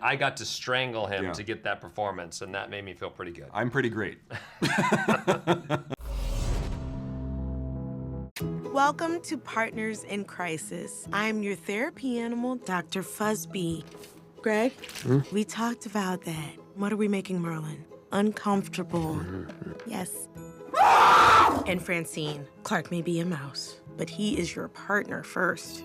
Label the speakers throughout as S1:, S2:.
S1: I got to strangle him to get that performance, and that made me feel pretty good.
S2: I'm pretty great.
S3: Welcome to Partners in Crisis. I'm your therapy animal, Dr. Fuzzbee. Greg, we talked about that. What are we making Merlin? Uncomfortable. Yes. And Francine, Clark may be a mouse, but he is your partner first.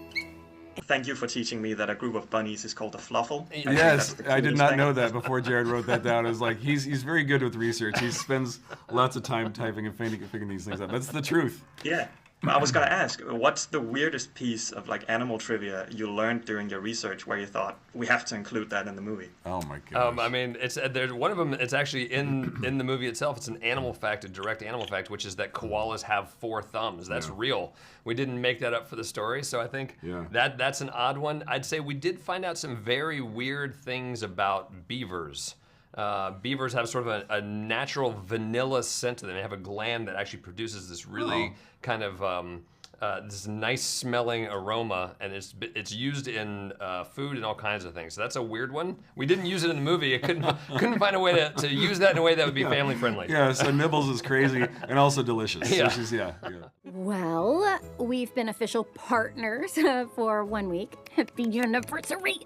S4: Thank you for teaching me that a group of bunnies is called a fluffle.
S2: Yes, I did not know that before Jared wrote that down. I was like, he's very good with research. He spends lots of time typing and figuring these things out. That's the truth.
S4: Yeah. I was gonna ask, what's the weirdest piece of like animal trivia you learned during your research where you thought we have to include that in the movie?
S2: Oh my gosh.
S1: I mean, there's one of them. It's actually in the movie itself. It's an animal fact, a direct animal fact, which is that koalas have 4 thumbs. That's real. We didn't make that up for the story, so I think that's an odd one. I'd say we did find out some very weird things about beavers. Beavers have sort of a natural vanilla scent to them. They have a gland that actually produces this really kind of this nice smelling aroma, and it's used in food and all kinds of things. So that's a weird one. We didn't use it in the movie. I couldn't find a way to use that in a way that would be family friendly.
S2: Yeah, so Nibbles is crazy and also delicious.
S1: Yeah.
S2: So she's,
S5: Well, we've been official partners for 1 week. Happy anniversary.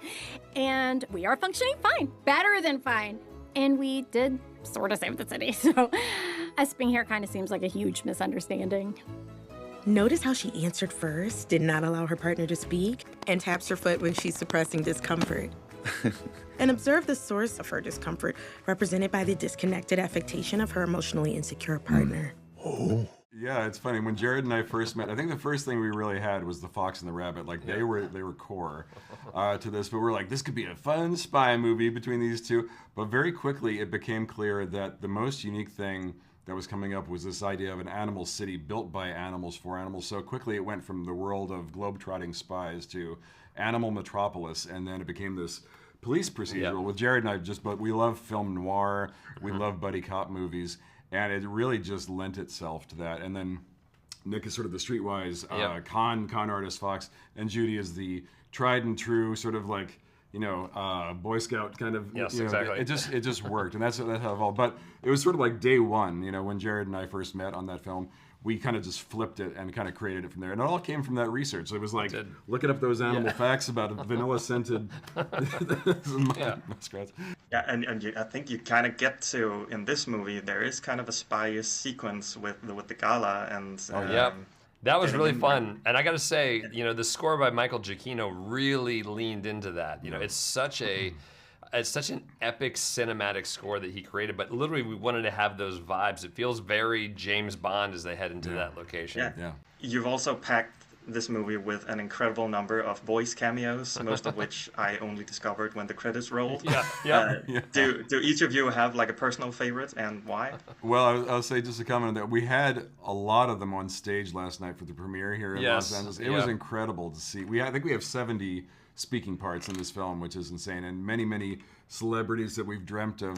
S5: And we are functioning fine. Better than fine. And we did sort of save the city, so us being here kind of seems like a huge misunderstanding.
S3: Notice how she answered first, did not allow her partner to speak, and taps her foot when she's suppressing discomfort. And observe the source of her discomfort, represented by the disconnected affectation of her emotionally insecure partner.
S2: Oh. Yeah, it's funny. When Jared and I first met, I think the first thing we really had was the fox and the rabbit. Like they were core to this, but we're like, this could be a fun spy movie between these two. But very quickly, it became clear that the most unique thing that was coming up was this idea of an animal city built by animals for animals. So quickly, it went from the world of globetrotting spies to animal metropolis, and then it became this police procedural. With Jared and I, but we love film noir, we love buddy cop movies. And it really just lent itself to that. And then Nick is sort of the streetwise con artist Fox, and Judy is the tried and true sort of like, Boy Scout kind of.
S1: Yes, exactly.
S2: It just worked, and that's how it evolved. But it was sort of like day one, when Jared and I first met on that film. We kind of just flipped it and kind of created it from there. And it all came from that research. So it was like looking up those animal facts about vanilla-scented muskrats.
S4: Yeah, and I think you kind of get to, in this movie, there is kind of a spy sequence with the gala. And
S1: that was really fun. And I got to say, the score by Michael Giacchino really leaned into that. It's such an epic cinematic score that he created, but literally we wanted to have those vibes. It feels very James Bond as they head into that location.
S4: Yeah. You've also packed this movie with an incredible number of voice cameos, most of which I only discovered when the credits rolled. Do each of you have like a personal favorite, and why?
S2: Well, I'll say just a comment on that. We had a lot of them on stage last night for the premiere here in Los Angeles. It was incredible to see. I think we have 70 speaking parts in this film, which is insane, and many celebrities that we've dreamt of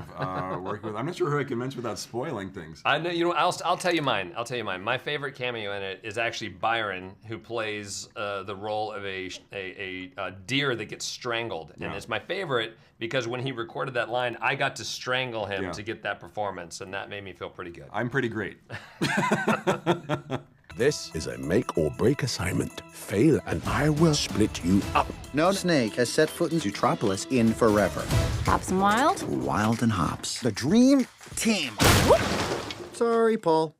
S2: working with. I'm not sure who I can mention without spoiling things.
S1: I know. I'll tell you mine. My favorite cameo in it is actually Byron, who plays the role of a deer that gets strangled, and it's my favorite because when he recorded that line, I got to strangle him to get that performance, and that made me feel pretty good.
S2: I'm pretty great.
S6: This is a make or break assignment. Fail and I will split you up.
S7: No snake has set foot in Zootropolis in forever.
S5: Hops and Wild?
S7: Wild and Hops. The dream team. Sorry, Paul.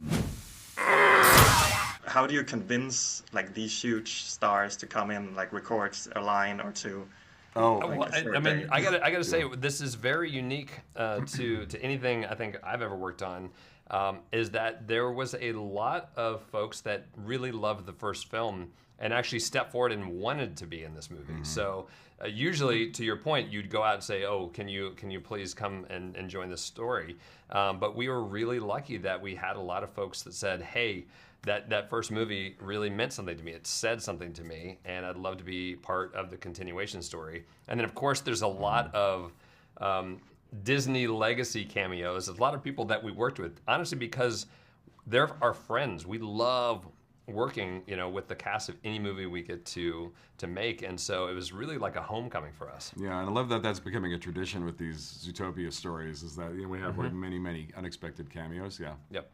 S4: How do you convince like these huge stars to come in, like record a line or two?
S1: I gotta say, this is very unique to anything I think I've ever worked on. Is that there was a lot of folks that really loved the first film and actually stepped forward and wanted to be in this movie. So usually, to your point, you'd go out and say, "Oh, can you please come and join this story?" But we were really lucky that we had a lot of folks that said, "Hey, that first movie really meant something to me. It said something to me, and I'd love to be part of the continuation story." And then, of course, there's a lot of Disney legacy cameos. There's a lot of people that we worked with, honestly, because they're our friends. We love working, with the cast of any movie we get to make, and so it was really like a homecoming for us.
S2: Yeah, and I love that that's becoming a tradition with these Zootopia stories. Is that we have like many unexpected cameos. Yeah.
S1: Yep.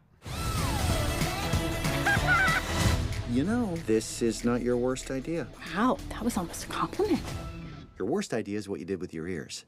S7: You know, this is not your worst idea.
S5: Wow, that was almost a compliment.
S7: Your worst idea is what you did with your ears.